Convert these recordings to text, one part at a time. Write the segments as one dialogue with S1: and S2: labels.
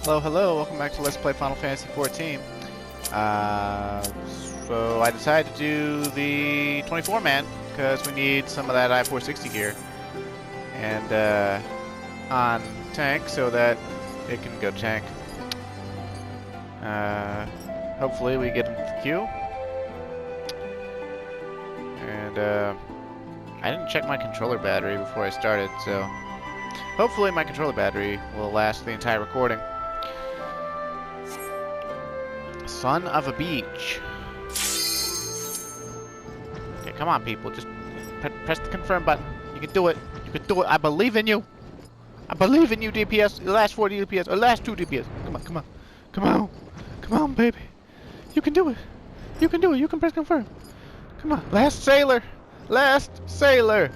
S1: Hello, hello, welcome back to Let's Play Final Fantasy XIV. So I decided to do the 24-man, because we need some of that I-460 gear. And, on tank, so that it can go tank. Hopefully we get into the queue. And, I didn't check my controller battery before I started, so hopefully my controller battery will last the entire recording. Son of a beach. Okay, come on, people. Just press the confirm button. You can do it. You can do it. I believe in you. I believe in you, DPS. The last 4 DPS. Or last 2 DPS. Come on, come on. Come on. Come on, baby. You can do it. You can do it. You can press confirm. Come on. Last sailor. Last sailor.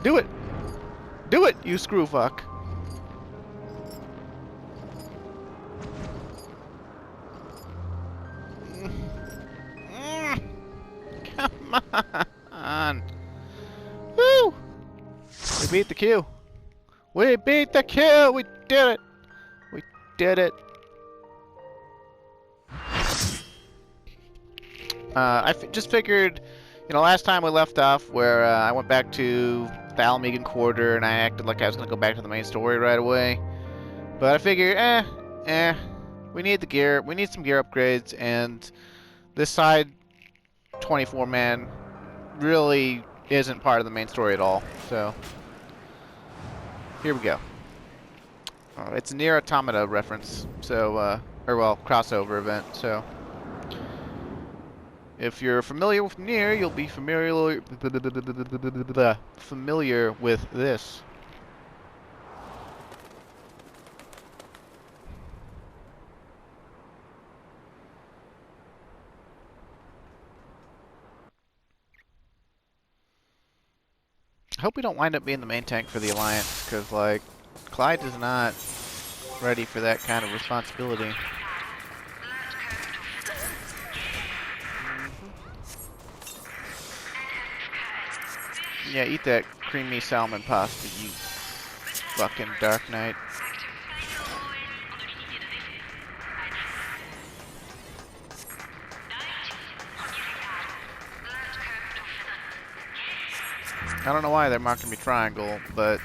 S1: Do it. Do it, you screw fuck. Come on. Woo! We beat the queue. We beat the queue. We did it. We did it. I just figured, you know, last time we left off where I went back to the Almegan Quarter and I acted like I was going to go back to the main story right away. But I figured, we need the gear. We need some gear upgrades, and this side 24-man really isn't part of the main story at all. So here we go. It's a Nier Automata reference, so or well, crossover event. So if you're familiar with Nier, you'll be familiar with this. I hope we don't wind up being the main tank for the Alliance, because, like, Clyde is not ready for that kind of responsibility. Yeah, eat that creamy salmon pasta, you fucking Dark Knight. I don't know why they're marking me triangle, but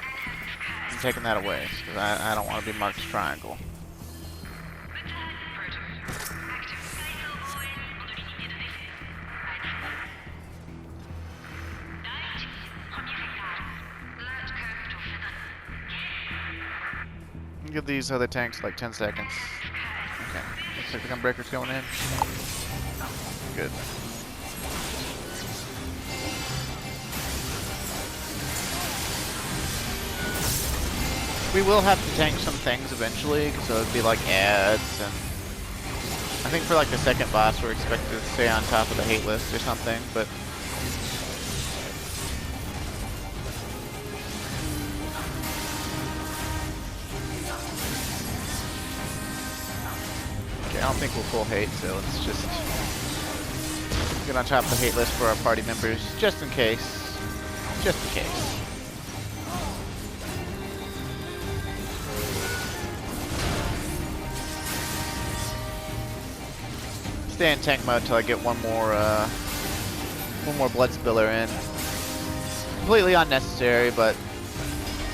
S1: I'm taking that away, because I don't want to be marked as triangle. Give these other tanks like 10 seconds. Okay, looks like the gunbreaker's going in. Good. We will have to tank some things eventually, so it'd be like ads, and I think for like the second boss we're expected to stay on top of the hate list or something, but okay, I don't think we'll full hate, so let's just get on top of the hate list for our party members, just in case. Just in case. Stay in tank mode till I get one more blood spiller in. Completely unnecessary, but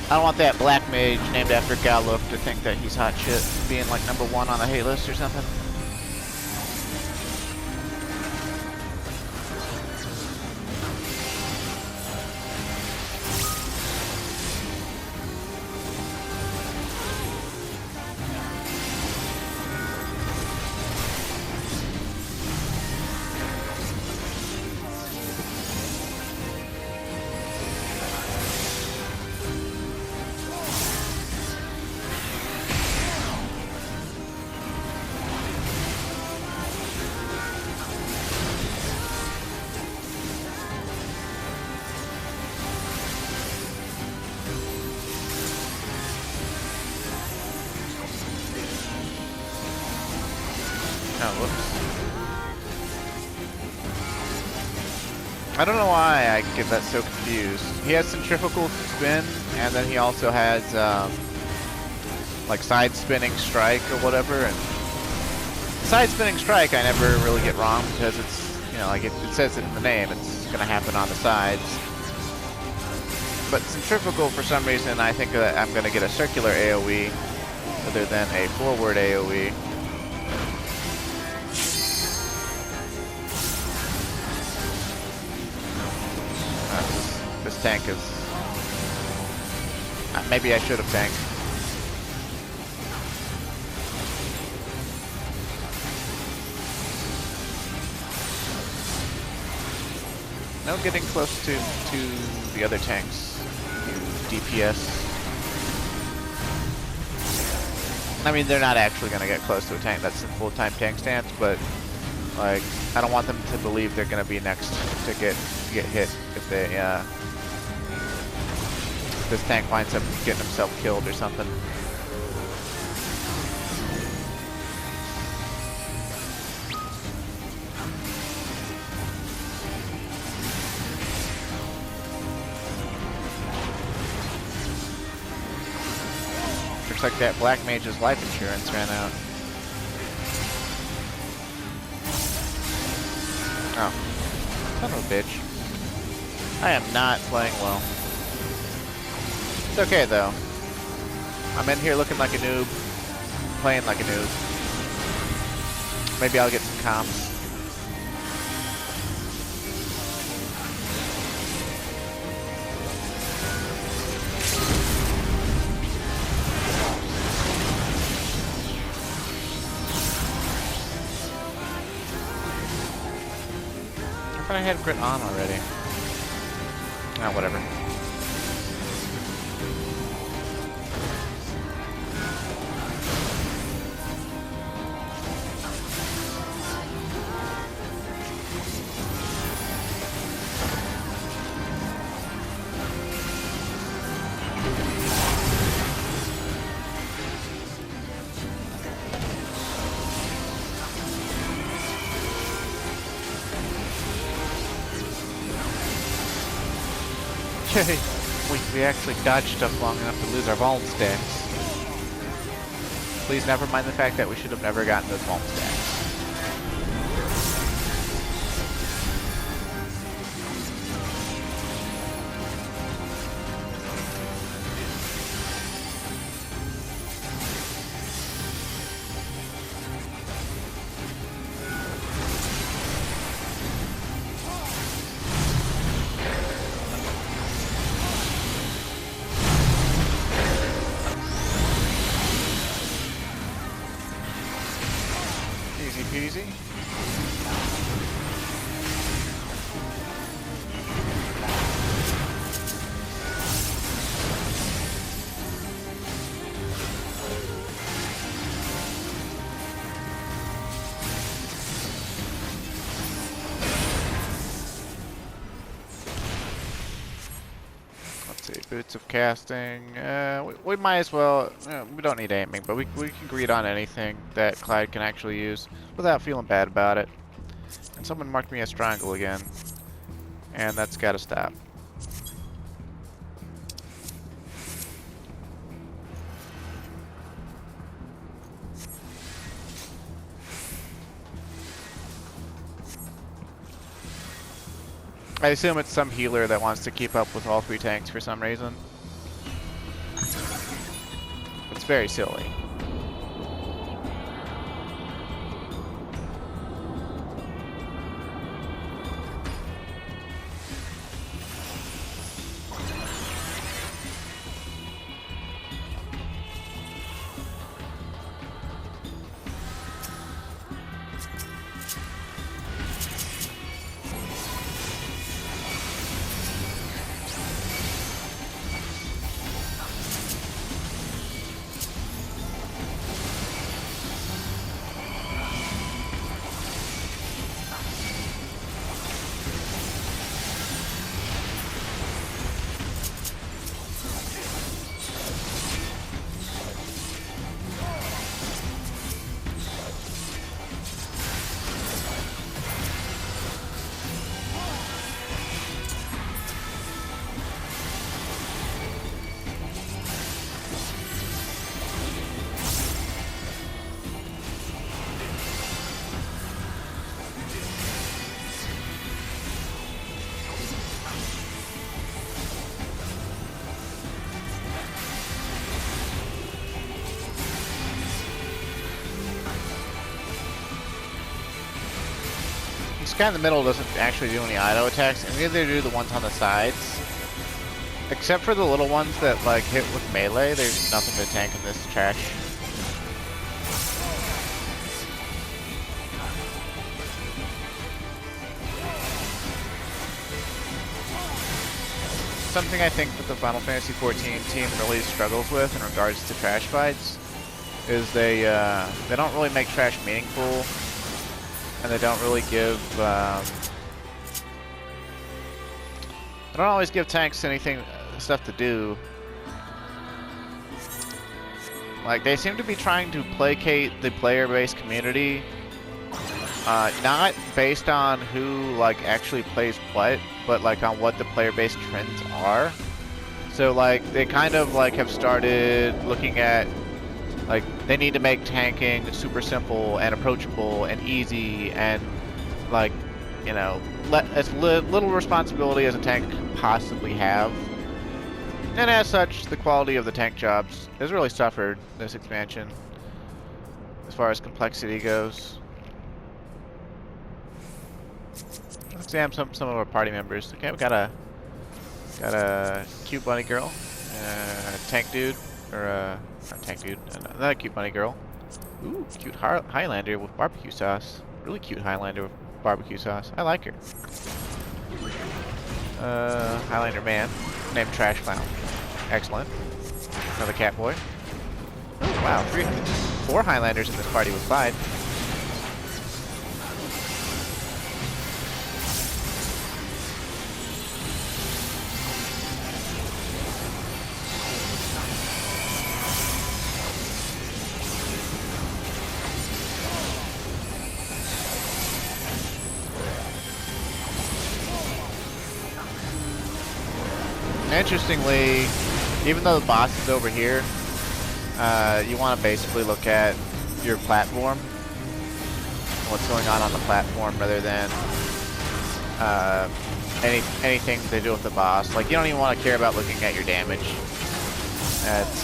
S1: I don't want that black mage named after Galuf to think that he's hot shit, being like #1 on the hate list or something. Oh, whoops. I don't know why I get that so confused. He has centrifugal spin, and then he also has like side spinning strike or whatever. And side spinning strike I never really get wrong because it's, you know, like it says it in the name, it's gonna happen on the sides. But centrifugal, for some reason, I think that I'm gonna get a circular AoE rather than a forward AoE. This tank is... maybe I should have tanked. No getting close to the other tanks. DPS. I mean, they're not actually going to get close to a tank that's in full-time tank stance, but like, I don't want them to believe they're going to be next to get hit if they if this tank winds up getting himself killed or something. Looks like that black mage's life insurance ran out. Oh. Son of a bitch. I am not playing well. It's okay though. I'm in here looking like a noob. Playing like a noob. Maybe I'll get some comps. I had grit on already. Ah, whatever. Okay, we actually dodged stuff long enough to lose our vault stacks. Please never mind the fact that we should have never gotten those vault stacks. Easy peasy. Let's see, boots of casting. We might as well. We don't need aiming, but we can greet on anything that Clyde can actually use without feeling bad about it. And someone marked me as triangle again, and that's got to stop. I assume it's some healer that wants to keep up with all three tanks for some reason. It's very silly. guy in the middle doesn't actually do any auto attacks, and neither do the ones on the sides. Except for the little ones that like hit with melee, there's nothing to tank in this trash. Something I think that the Final Fantasy XIV team really struggles with in regards to trash fights is they don't really make trash meaningful, and they don't really give they don't always give tanks anything stuff to do. Like, they seem to be trying to placate the player-based community, not based on who like actually plays what, but like on what the player-based trends are. So like they kind of like have started looking at like they need to make tanking super simple and approachable and easy and like, you know, as little responsibility as a tank can possibly have. And as such, the quality of the tank jobs has really suffered this expansion as far as complexity goes. Let's examine some of our party members. Okay, we got a cute bunny girl, tank dude, or not tank dude, another cute bunny girl. Ooh, cute Highlander with barbecue sauce. Really cute Highlander with barbecue sauce. I like her. Highlander man named Trash Clown. Excellent. Another cat boy. Oh, wow, 4 Highlanders in this party with Clyde. Interestingly, even though the boss is over here, you want to basically look at your platform, what's going on the platform, rather than anything to do with the boss. Like, you don't even want to care about looking at your damage. It's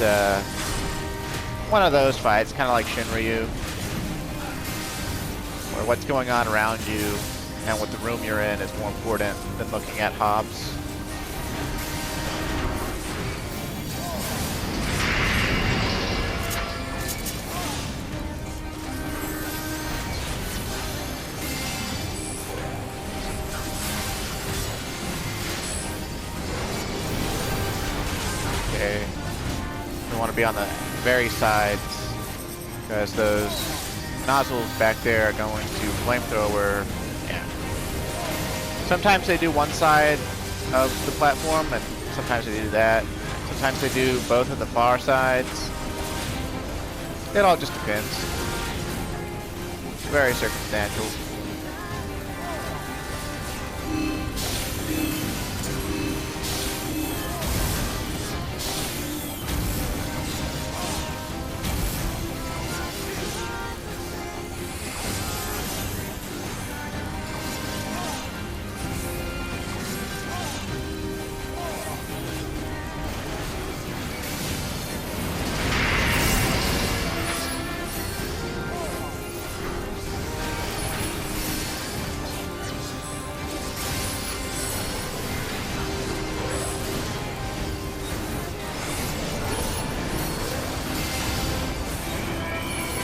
S1: one of those fights, kind of like Shinryu, where what's going on around you and what the room you're in is more important than looking at Hobbs. Okay, we want to be on the very sides because those nozzles back there are going to flamethrower. Yeah. Sometimes they do one side of the platform, and sometimes they do that. Sometimes they do both of the far sides. It all just depends. It's very circumstantial.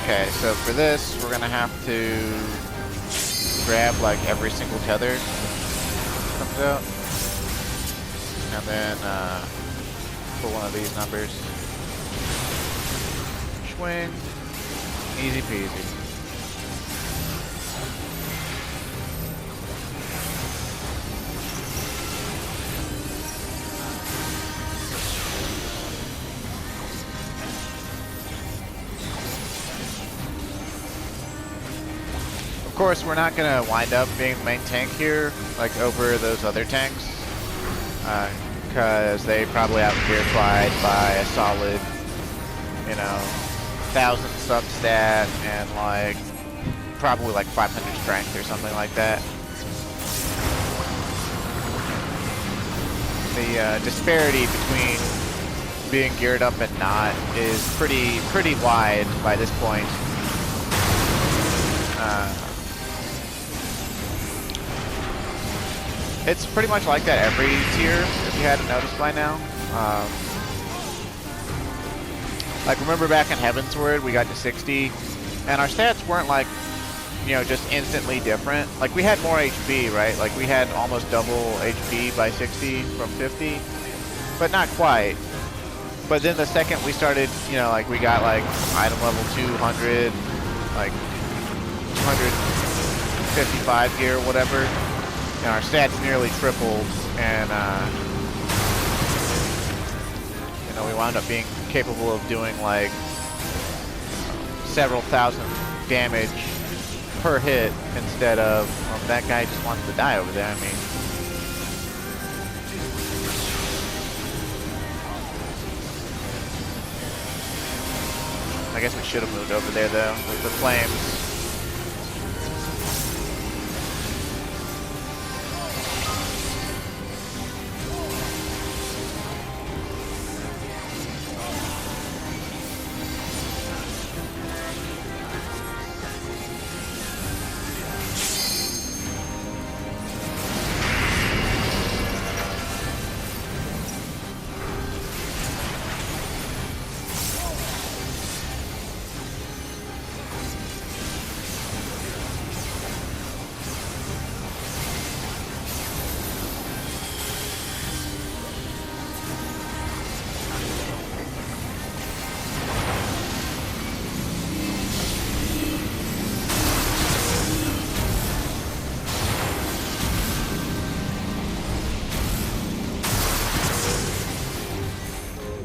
S1: Okay, so for this, we're gonna have to grab like every single tether that comes out, and then pull one of these numbers. Swing, easy peasy. Of course, we're not going to wind up being the main tank here, like over those other tanks, because they probably outgear Clyde by a solid, you know, 1,000 sub stat and like probably like 500 strength or something like that. The disparity between being geared up and not is pretty wide by this point. It's pretty much like that every tier, if you hadn't noticed by now. Like, remember back in Heavensward, we got to 60, and our stats weren't like, you know, just instantly different. Like, we had more HP, right? Like, we had almost double HP by 60 from 50, but not quite. But then the second we started, you know, like, we got, like, item level 200, like, 255 gear or whatever, and our stats nearly tripled, and, you know, we wound up being capable of doing, like, several thousand damage per hit instead of, well, that guy just wants to die over there. I mean, I guess we should have moved over there though with the flames.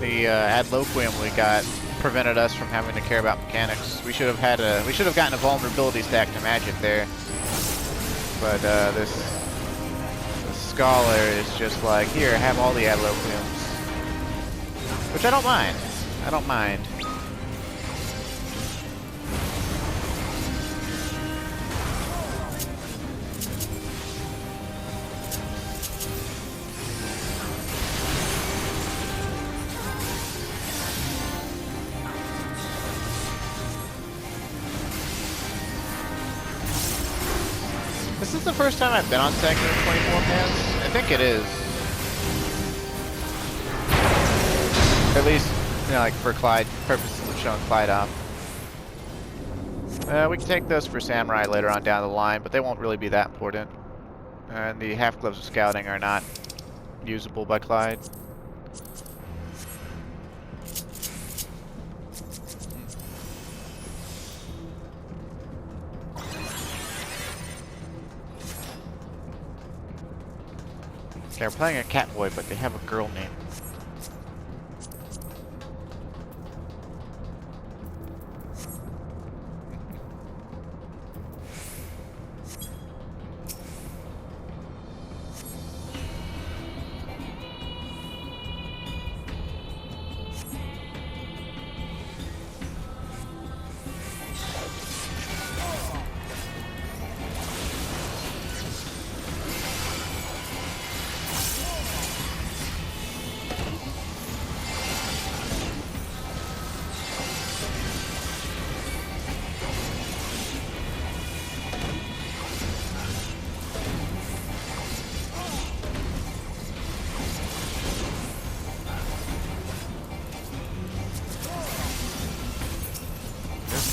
S1: The adloquium we got prevented us from having to care about mechanics. We should have gotten a vulnerability stack to magic there. But this scholar is just like, here, have all the adloquiums. Which I don't mind. I don't mind. This is the first time I've been on Sector 24 pants. I think it is. At least, you know, like for Clyde purposes of showing Clyde off. We can take those for Samurai later on down the line, but they won't really be that important. And the half gloves of scouting are not usable by Clyde. They're playing a Catboy, but they have a girl name.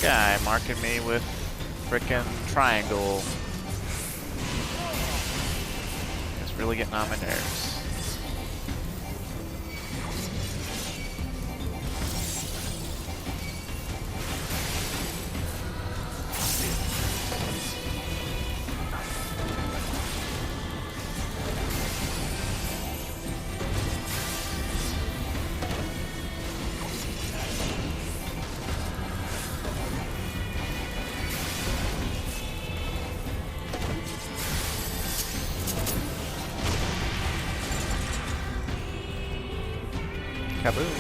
S1: Guy marking me with frickin' triangle. It's really getting on my nerves. Kaboom.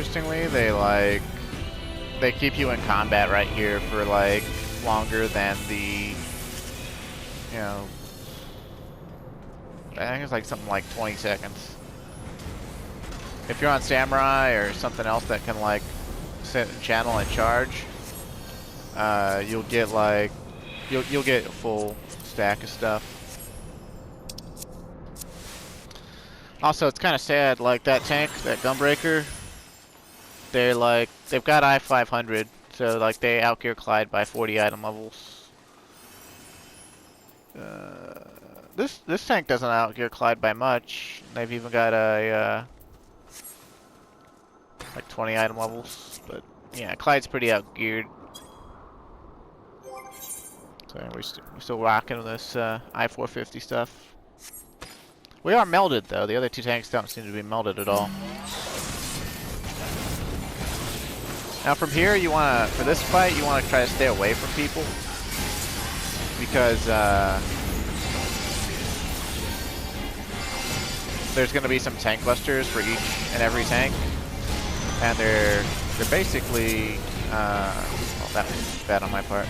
S1: interestingly, they keep you in combat right here for like longer than the, you know, I think it's like something like 20 seconds. If you're on Samurai or something else that can like sit and channel and charge, you'll get like you'll get a full stack of stuff. Also, it's kind of sad, like that tank, that Gunbreaker, they've got I-500, so like they outgear Clyde by 40 item levels. This tank doesn't outgear Clyde by much. They've even got a like 20 item levels, but yeah, Clyde's pretty outgeared. So we're still rocking this I-450 stuff. We are melded though. The other two tanks don't seem to be melded at all. Now from here, for this fight, you wanna try to stay away from people because there's gonna be some tank busters for each and every tank, and they're basically well, that was bad on my part,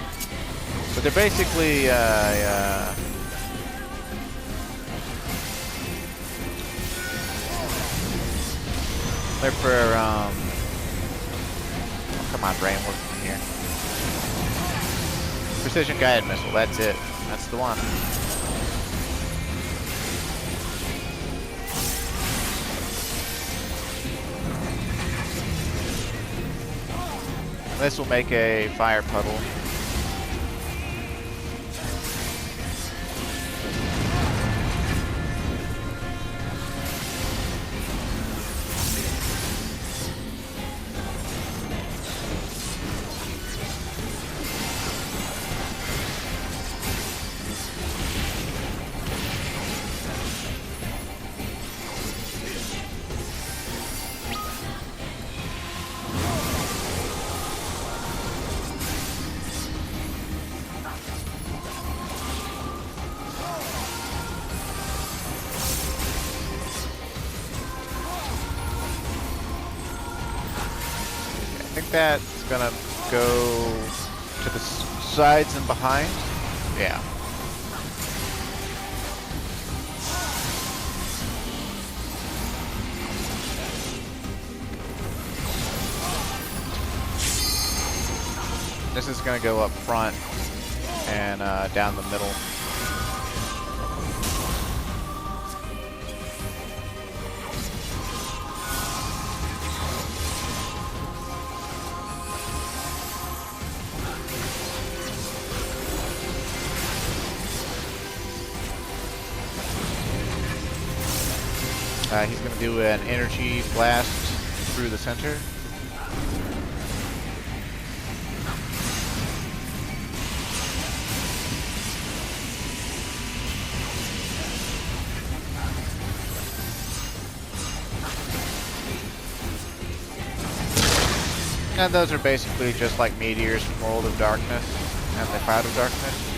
S1: but they're basically they're for oh, come on, brain, work from here. Precision guided missile. That's it. That's the one. This will make a fire puddle. I think that's gonna go to the sides and behind. Yeah. This is gonna go up front and down the middle. He's going to do an energy blast through the center. And those are basically just like meteors from World of Darkness and the Cloud of Darkness.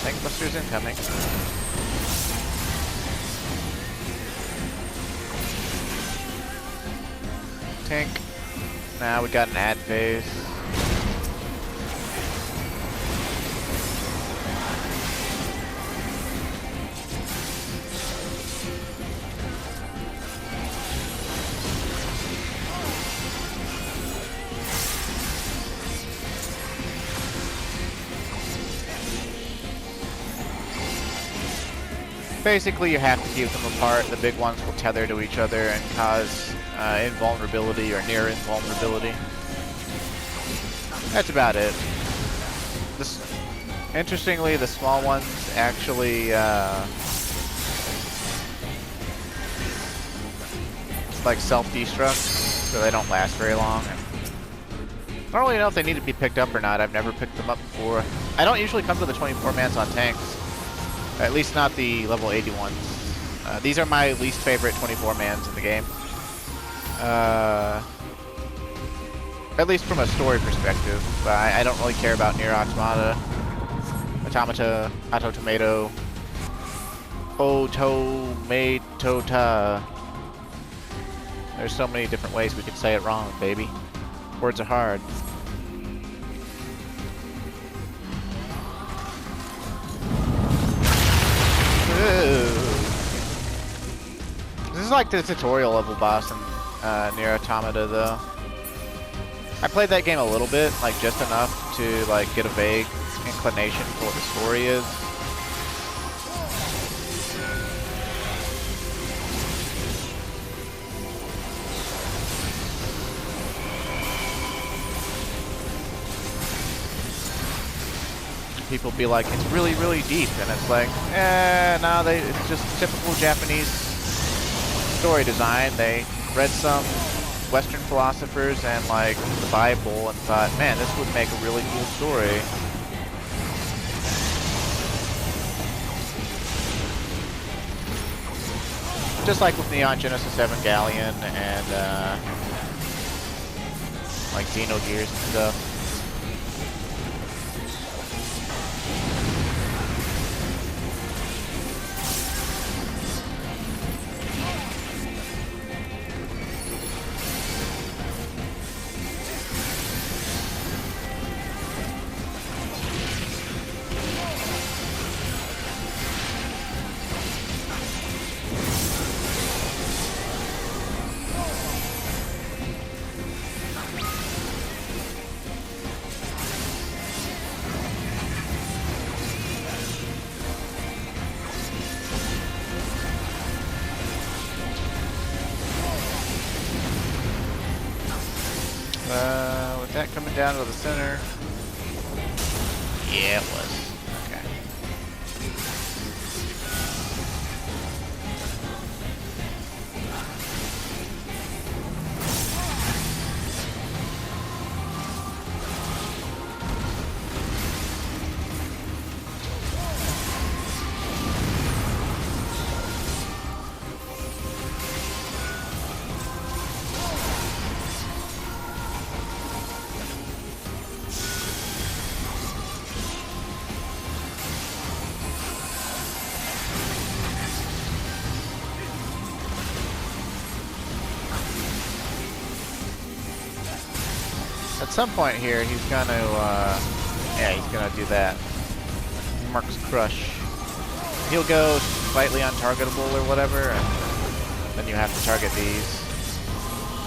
S1: Tank busters incoming. Tank. Now we got an ad phase. Basically, you have to keep them apart. The big ones will tether to each other and cause invulnerability or near invulnerability. That's about it. Interestingly, the small ones actually like self-destruct, so they don't last very long. I don't really know if they need to be picked up or not. I've never picked them up before. I don't usually come to the 24-mans on tanks. At least not the level 80 ones. These are my least favorite 24-mans in the game. At least from a story perspective. I don't really care about Nier Automata, Auto Tomato. Otomatota. There's so many different ways we could say it wrong, baby. Words are hard. Ooh. This is like the tutorial level boss in Nier Automata, though. I played that game a little bit, like just enough to like get a vague inclination for what the story is. People be like, it's really, really deep, and it's like, no, it's just typical Japanese story design. They read some Western philosophers and like the Bible and thought, man, this would make a really cool story. Just like with Neon Genesis Evangelion and like Xenogears and stuff. With that coming down to the center. Yeah, it was. Okay. At some point here, he's gonna, yeah, he's gonna do that. Mark's Crush. He'll go slightly untargetable or whatever, and then you have to target these.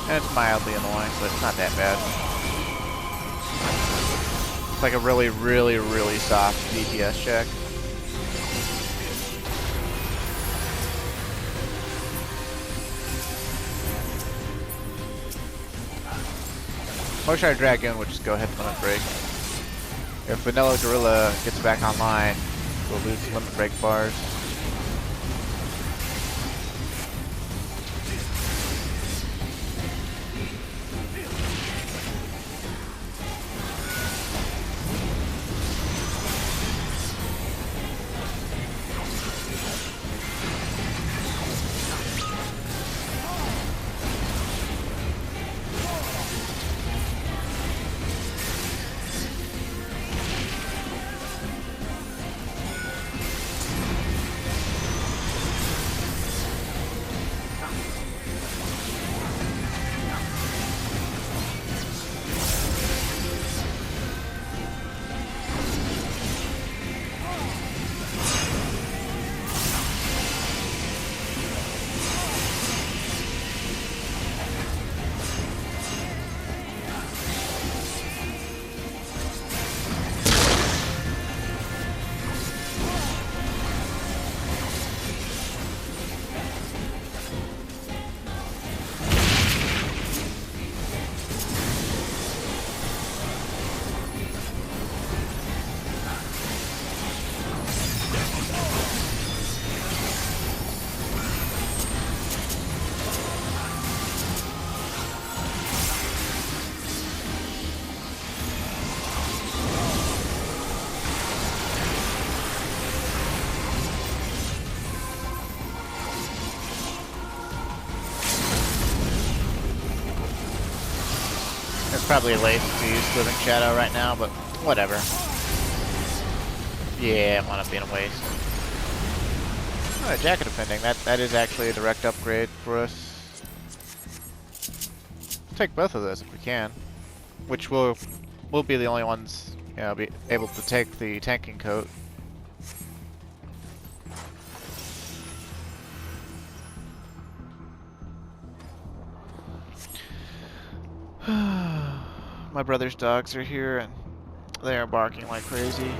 S1: And it's mildly annoying, but it's not that bad. It's like a really, really, really soft DPS check. Motion Eye Dragon will just go ahead and limit break. If Vanilla Gorilla gets back online, we'll lose limit break bars. It's probably late to use Living Shadow right now, but whatever. Yeah, it wound up being a waste. Jacket defending. That is actually a direct upgrade for us. Take both of those if we can, which we'll be the only ones, you know, be able to take the tanking coat. My brother's dogs are here and they are barking like crazy.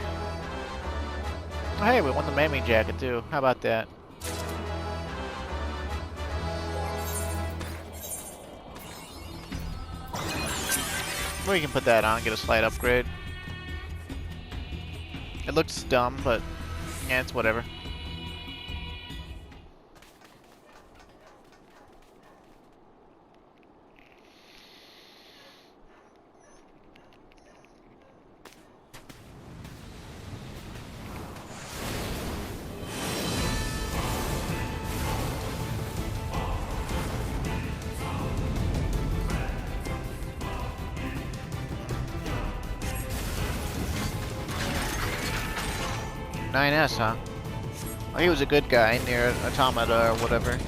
S1: Oh, hey, we won the maiming jacket too. How about that? We can put that on, get a slight upgrade. It looks dumb, but yeah, it's whatever. S, huh? Well, he was a good guy near Automata or whatever.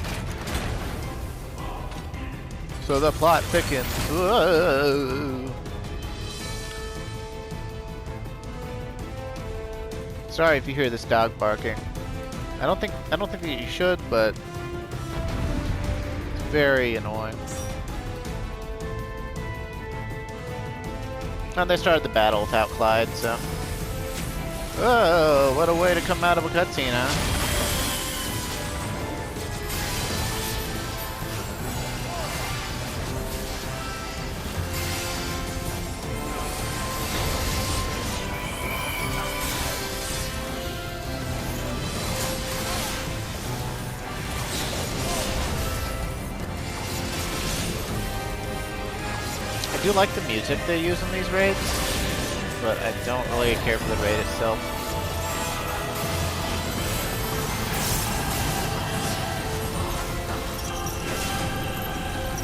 S1: So the plot thickens. Whoa. Sorry if you hear this dog barking. I don't think that you should, but it's very annoying. And they started the battle without Clyde, so. Oh, what a way to come out of a cutscene, huh? I do like the music they use in these raids, but I don't really care for the raid itself.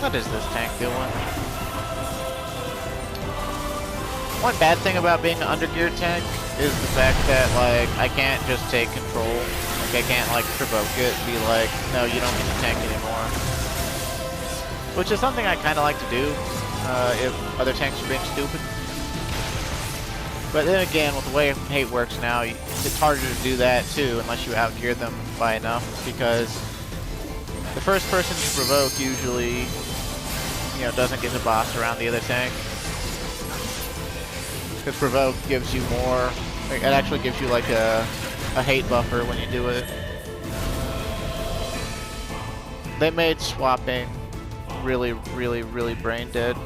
S1: What is this tank doing? One bad thing about being an undergeared tank is the fact that, like, I can't just take control. Like, I can't, like, provoke it and be like, no, you don't get the tank anymore. Which is something I kind of like to do, if other tanks are being stupid. But then again, with the way hate works now, it's harder to do that too, unless you outgear them by enough, because the first person to provoke usually, you know, doesn't get the boss around the other tank. Because provoke gives you more, it actually gives you like a hate buffer when you do it. They made swapping really, really, really brain dead.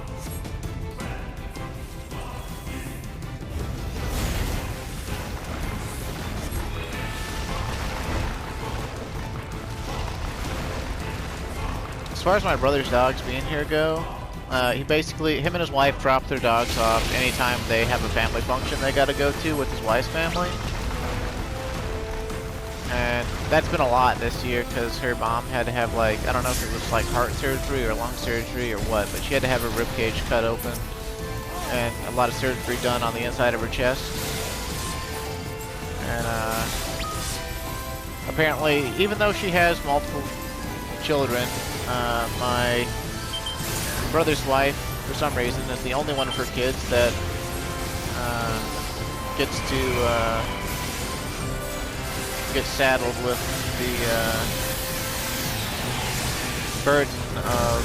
S1: As far as my brother's dogs being here go, he basically, him and his wife drop their dogs off anytime they have a family function they gotta go to with his wife's family. And that's been a lot this year because her mom had to have, like, I don't know if it was like heart surgery or lung surgery or what, but she had to have her ribcage cut open and a lot of surgery done on the inside of her chest. And apparently, even though she has multiple children, my brother's wife, for some reason, is the only one of her kids that gets to get saddled with the burden of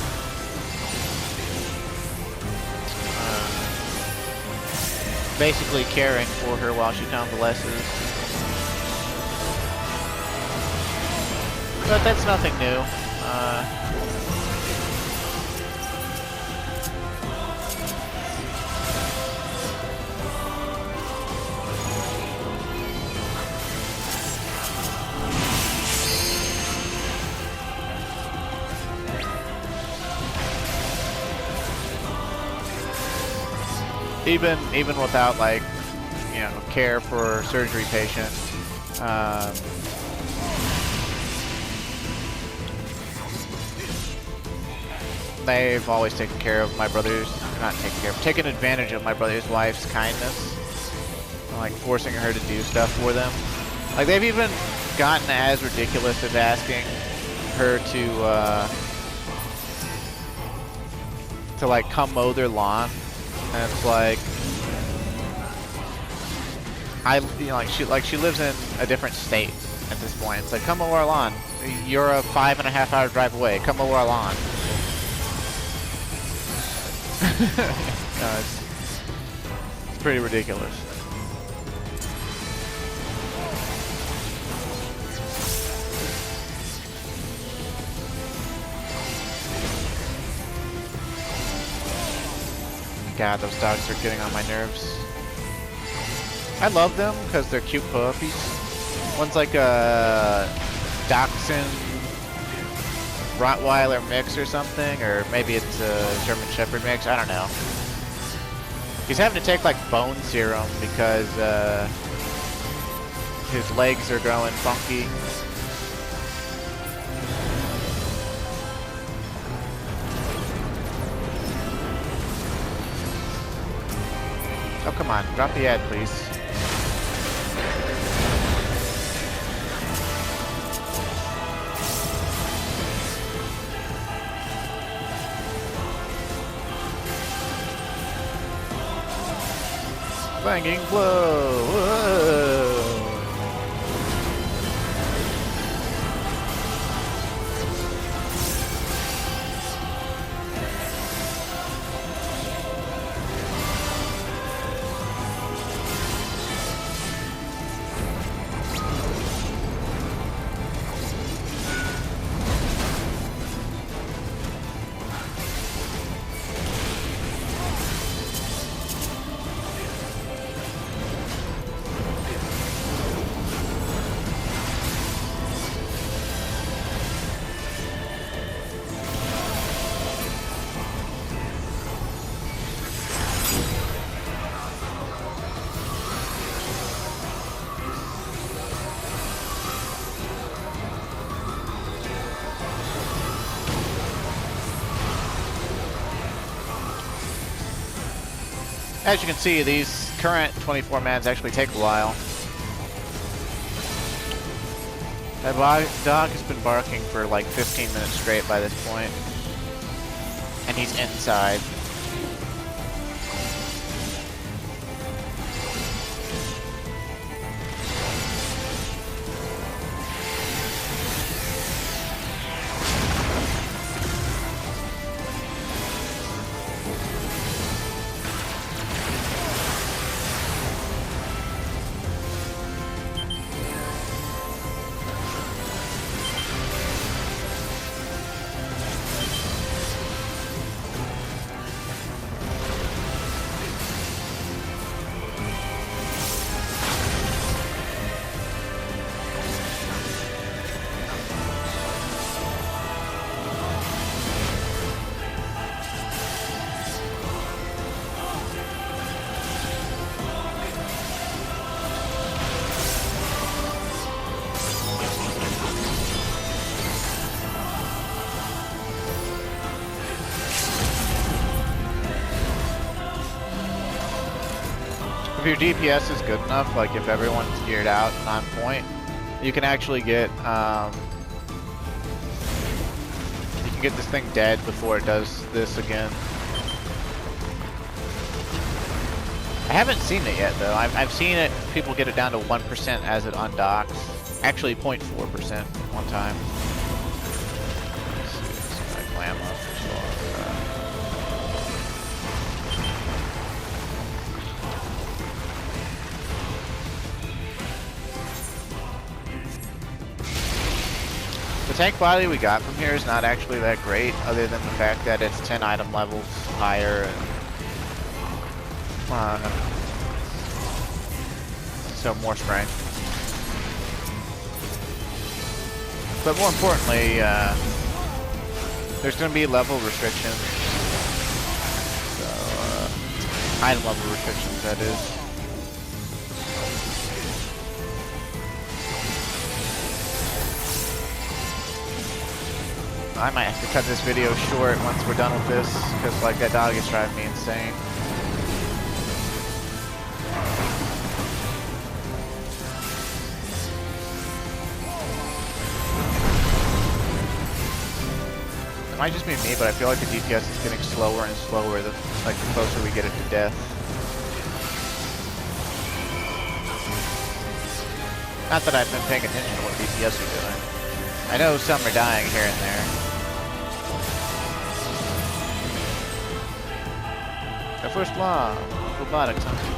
S1: basically caring for her while she convalesces. But that's nothing new. Even without, like, you know, care for surgery patient, they've always taken care of my brother's, taken advantage of my brother's wife's kindness, like forcing her to do stuff for them. Like, they've even gotten as ridiculous as asking her to like come mow their lawn, and it's like she lives in a different state at this point. It's like, come mow our lawn. You're a 5.5 hour drive away. Come mow our lawn. No, it's pretty ridiculous. God, those dogs are getting on my nerves. I love them because they're cute puppies. One's like a Dachshund Rottweiler mix or something, or maybe it's a German Shepherd mix. I don't know. He's having to take like bone serum because his legs are growing funky. Oh, come on. Drop the ad, please. Banging blow. Whoa. As you can see, these current 24 mans actually take a while. That dog has been barking for like 15 minutes straight by this point. And he's inside. If your DPS is good enough, like if everyone's geared out and on point, you can actually get this thing dead before it does this again. I haven't seen it yet though. I've seen it. People get it down to 1% as it undocks. Actually, 0.4% one time. Let's see, my glam up. The tank body we got from here is not actually that great, other than the fact that it's 10 item levels higher and so more strength. But more importantly, there's going to be level restrictions. So, item level restrictions, that is. I might have to cut this video short once we're done with this, because like that dog is driving me insane. It might just be me, but I feel like the DPS is getting slower and slower the closer we get it to death. Not that I've been paying attention to what DPS are doing. I know some are dying here and there. The first law, robotics, huh?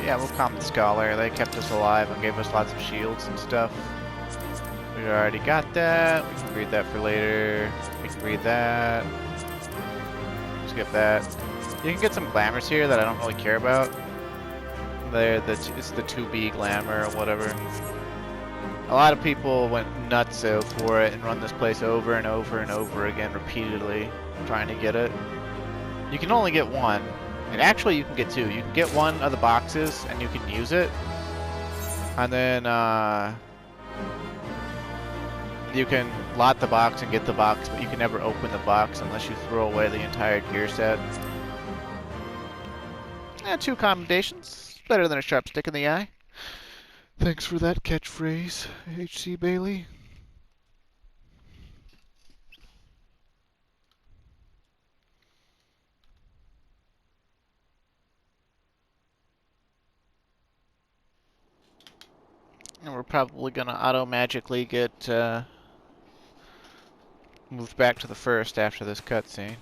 S1: Yeah, we'll calm the Scholar. They kept us alive and gave us lots of shields and stuff. We already got that. We can read that for later. We can read that. Skip that. You can get some glamours here that I don't really care about. It's the 2B glamour or whatever. A lot of people went nutso for it and run this place over and over and over again repeatedly, trying to get it. You can only get one. And actually, you can get two. You can get one of the boxes, and you can use it. And then, you can lot the box and get the box, but you can never open the box unless you throw away the entire gear set. Yeah, 2 commendations. Better than a sharp stick in the eye. Thanks for that catchphrase, H.C. Bailey. And we're probably gonna auto-magically get moved back to the first after this cutscene.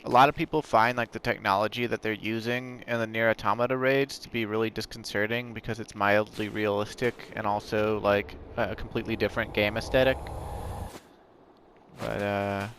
S1: A lot of people find like the technology that they're using in the Nier Automata raids to be really disconcerting because it's mildly realistic and also like a completely different game aesthetic. But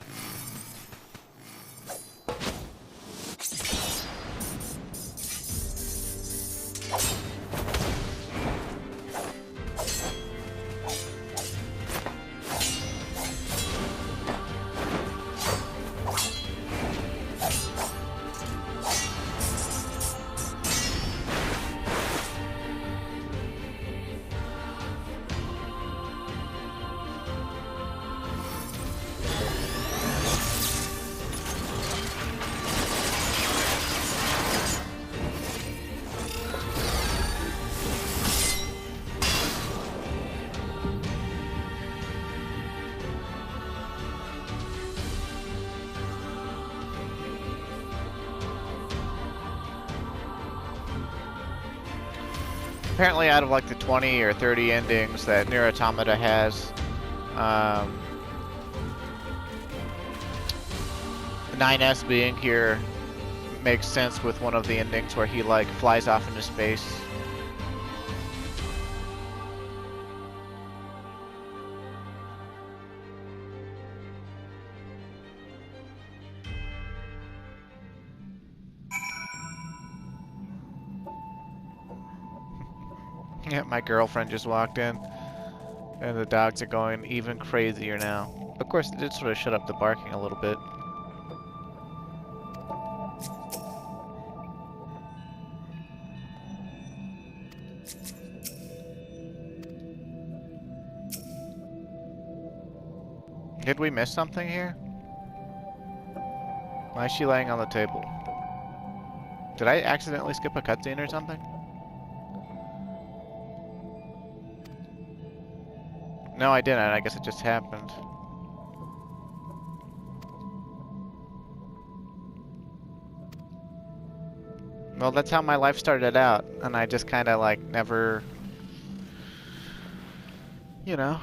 S1: apparently out of like the 20 or 30 endings that Nier Automata has, 9S being here makes sense with one of the endings where he like flies off into space. Yeah, my girlfriend just walked in, and the dogs are going even crazier now. Of course, it did sort of shut up the barking a little bit. Did we miss something here? Why is she laying on the table? Did I accidentally skip a cutscene or something? No, I didn't. I guess it just happened. Well, that's how my life started out, and I just kind of like never, you know.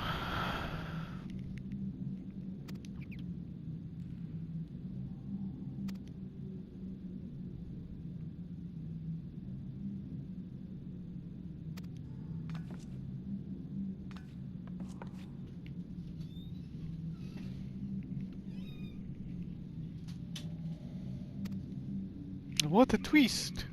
S1: What a twist!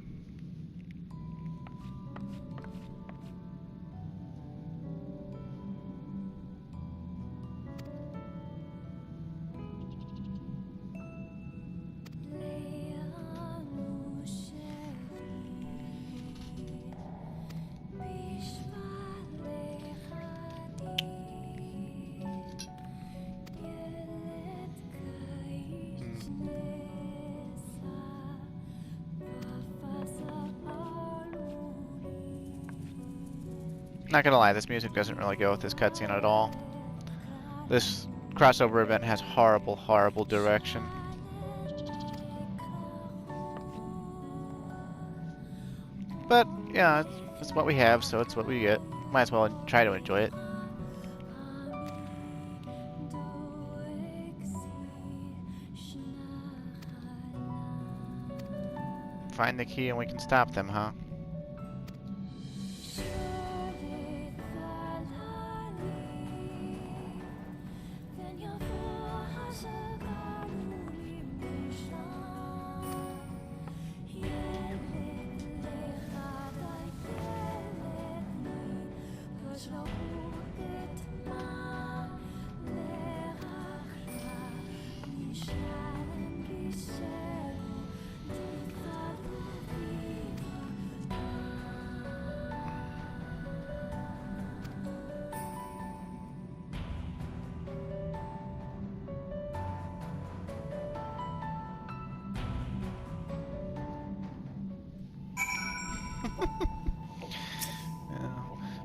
S1: Not gonna lie, this music doesn't really go with this cutscene at all. This crossover event has horrible, horrible direction. But, yeah, it's what we have, so it's what we get. Might as well try to enjoy it. Find the key and we can stop them, huh?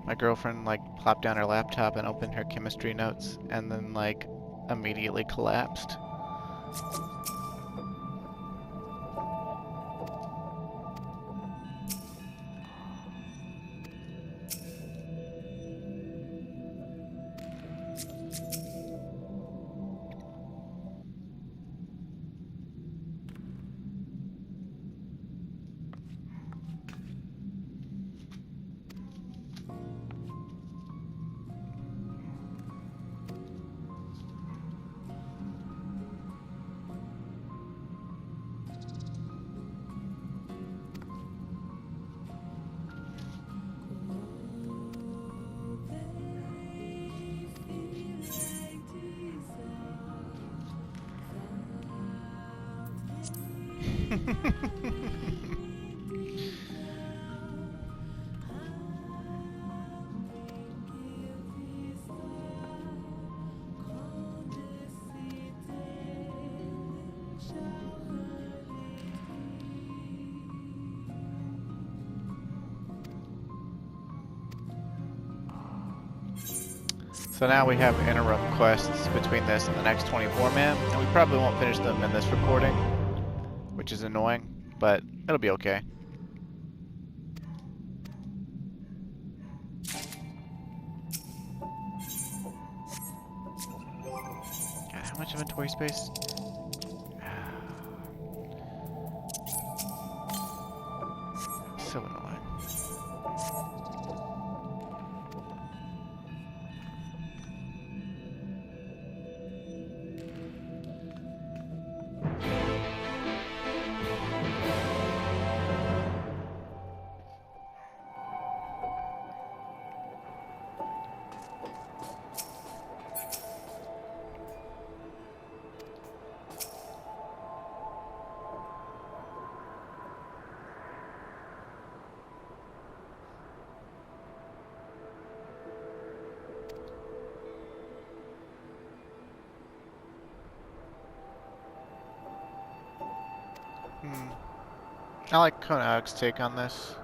S1: My girlfriend, like, plopped down her laptop and opened her chemistry notes, and then, like, immediately collapsed. So now we have interim quests between this and the next 24-man, and we probably won't finish them in this recording, which is annoying, but it'll be okay. God, how much inventory space? So annoying. I like Konak's take on this.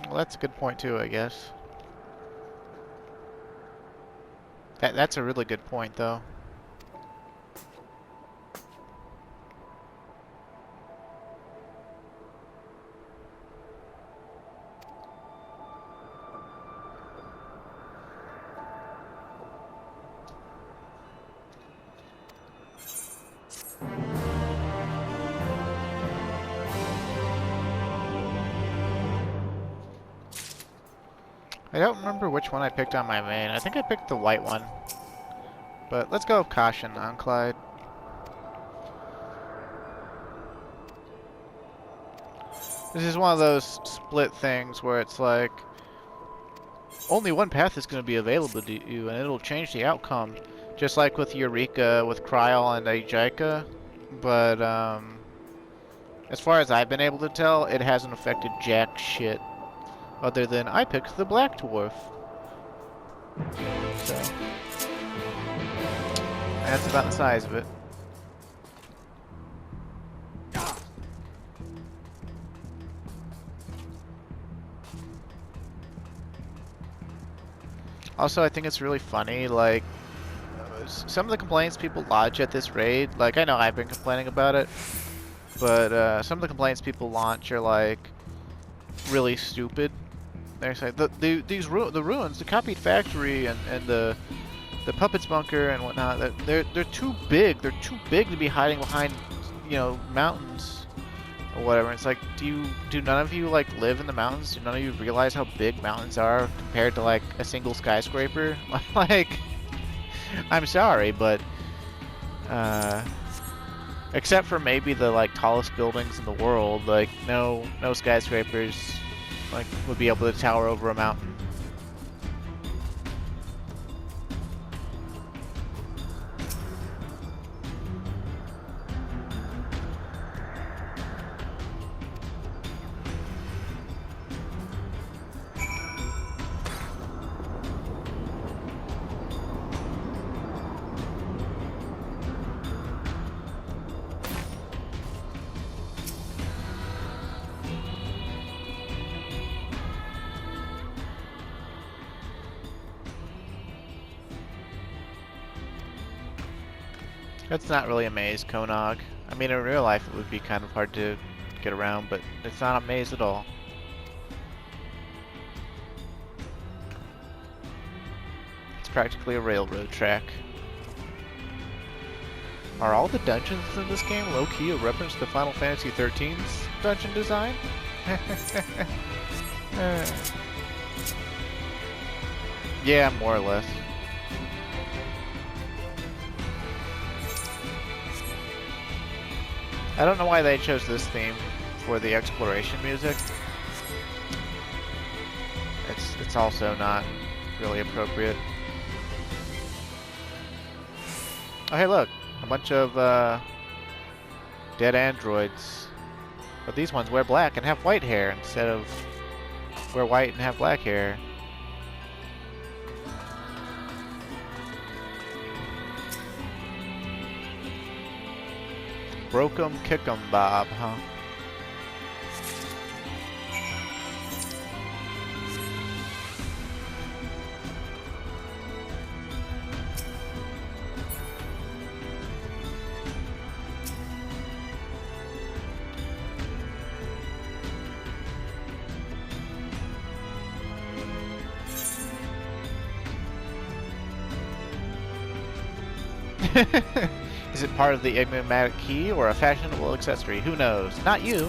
S1: Well, that's a good point too, I guess. That's a really good point, though. I don't remember which one I picked on my main. I think I picked the white one. But let's go with caution on Clyde. This is one of those split things where it's like only one path is going to be available to you, and it'll change the outcome, just like with Eureka, with Kryol, and Ajaika. But as far as I've been able to tell, it hasn't affected jack shit, other than I picked the Black Dwarf. So that's about the size of it. Also, I think it's really funny, like, some of the complaints people lodge at this raid, like, I know I've been complaining about it, but some of the complaints people launch are, like, really stupid. They're saying, the ruins, the copied factory, and the puppets bunker and whatnot, they're too big. They're too big to be hiding behind, you know, mountains or whatever. It's like, do none of you like live in the mountains? Do none of you realize how big mountains are compared to like a single skyscraper? Like, I'm sorry, but except for maybe the like tallest buildings in the world, like no skyscrapers like would be able to tower over a mountain. That's not really a maze, Konog. I mean, in real life it would be kind of hard to get around, but it's not a maze at all. It's practically a railroad track. Are all the dungeons in this game low-key a reference to Final Fantasy XIII's dungeon design? Yeah, more or less. I don't know why they chose this theme for the exploration music. It's also not really appropriate. Oh hey look, a bunch of dead androids. But these ones wear black and have white hair instead of wear white and have black hair. Broke 'em, kick 'em, Bob, huh? Is it part of the enigmatic key or a fashionable accessory? Who knows? Not you.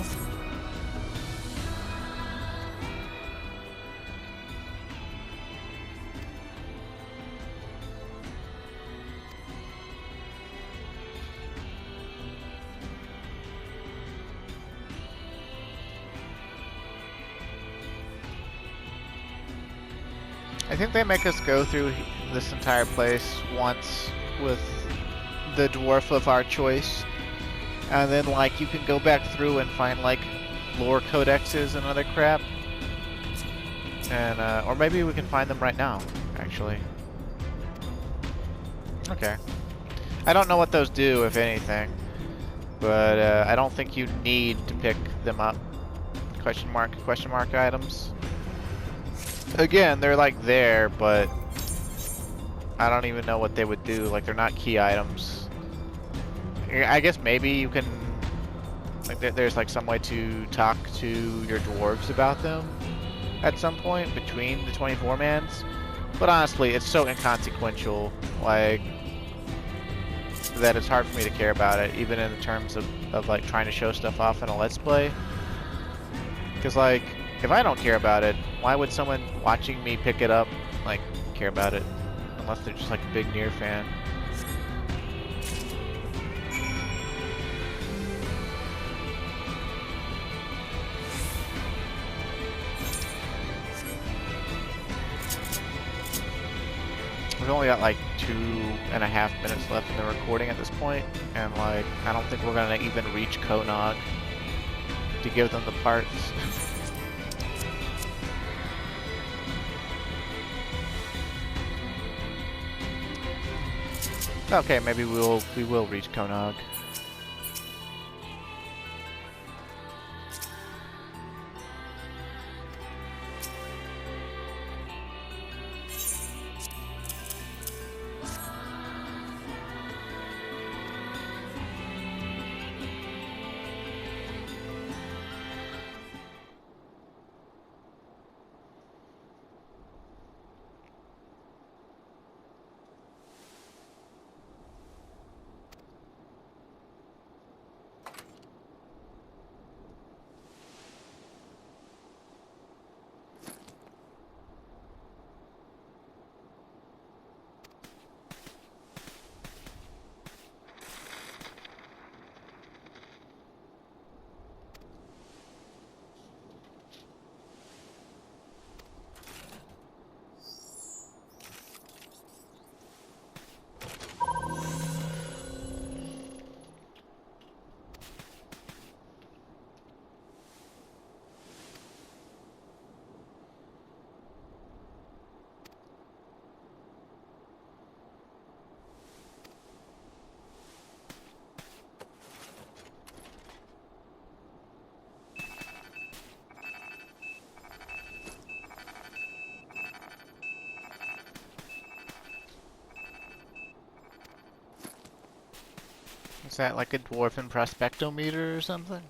S1: I think they make us go through this entire place once with the dwarf of our choice, and then like you can go back through and find like lore codexes and other crap, and or maybe we can find them right now actually. Okay, I don't know what those do, if anything, but I don't think you need to pick them up. Question mark items. Again, they're like there, but I don't even know what they would do. Like, they're not key items. I guess maybe you can, like, there's like some way to talk to your dwarves about them at some point between the 24 mans. But honestly, it's so inconsequential, like, that it's hard for me to care about it, even in the terms of like trying to show stuff off in a Let's Play. Because like, if I don't care about it, why would someone watching me pick it up like care about it? Unless they're just like a big Nier fan. We've only got like 2.5 minutes left in the recording at this point, and like I don't think we're gonna even reach Konog to give them the parts. Okay, maybe we will reach Konog. Is that like a dwarven prospectometer or something?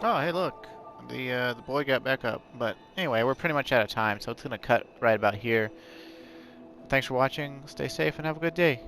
S1: Oh, hey, look. The boy got back up. But anyway, we're pretty much out of time, so it's gonna cut right about here. Thanks for watching. Stay safe and have a good day.